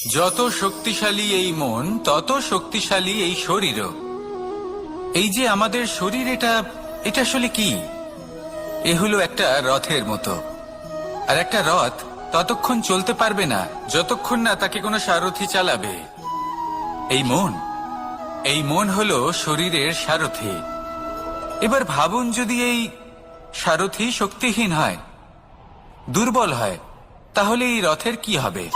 যত শক্তিশালী এই মন তত শক্তিশালী এই শরীরও। এই যে আমাদের শরীর, এটা এটা আসলে কি? এ হলো একটা রথের মতো। আর একটা রথ ততক্ষণ চলতে পারবে না যতক্ষণ না তাকে কোনো সারথি চালাবে। এই মন হলো শরীরের সারথি। এবার ভাবুন, যদি এই সারথি শক্তিহীন হয়, দুর্বল হয়, তাহলে এই রথের কি হবে?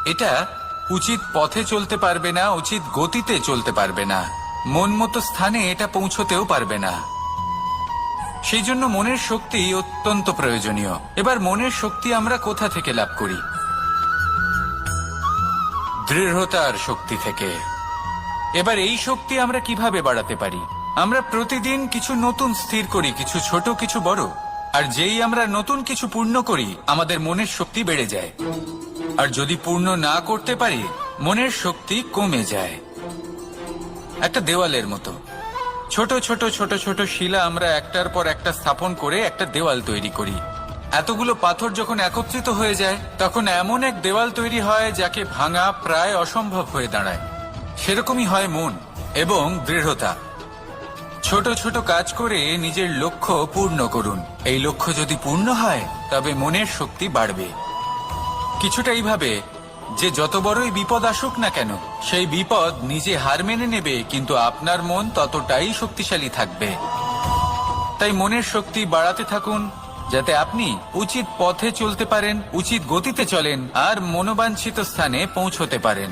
এটা উচিত পথে চলতে পারবে না, উচিত গতিতে চলতে পারবে না, মন মতো স্থানে এটা পৌঁছতেও পারবে না। সেই জন্য মনের শক্তি অত্যন্ত প্রয়োজনীয়। এবার মনের শক্তি আমরা কোথা থেকে লাভ করি? দৃঢ়তার শক্তি থেকে। এবার এই শক্তি আমরা কিভাবে বাড়াতে পারি? আমরা প্রতিদিন কিছু নতুন স্থির করি, কিছু ছোট কিছু বড়। আর যেই আমরা নতুন কিছু পূর্ণ করি, আমাদের মনের শক্তি বেড়ে যায়। আর যদি পূর্ণ না করতে পারি, মনের শক্তি কমে যায়। একটা দেওয়ালের মতো ছোট ছোট ছোট ছোট শিলা আমরা একটার পর একটা স্থাপন করে একটা দেওয়াল তৈরি করি। এতগুলো পাথর যখন একত্রিত হয়ে যায়, তখন এমন এক দেওয়াল তৈরি হয় যাকে ভাঙা প্রায় অসম্ভব হয়ে দাঁড়ায়। সেরকমই হয় মন এবং দৃঢ়তা। ছোট ছোট কাজ করে নিজের লক্ষ্য পূর্ণ করুন। এই লক্ষ্য যদি পূর্ণ হয়, তবে মনের শক্তি বাড়বে। কিছুটা এইভাবে যে যত বড়ই বিপদ আসুক না কেন, সেই বিপদ নিজে হার মেনে নেবে, কিন্তু আপনার মন ততটাই শক্তিশালী থাকবে। তাই মনের শক্তি বাড়াতে থাকুন, যাতে আপনি উচিত পথে চলতে পারেন, উচিত গতিতে চলেন আর মনোবাঞ্ছিত স্থানে পৌঁছতে পারেন।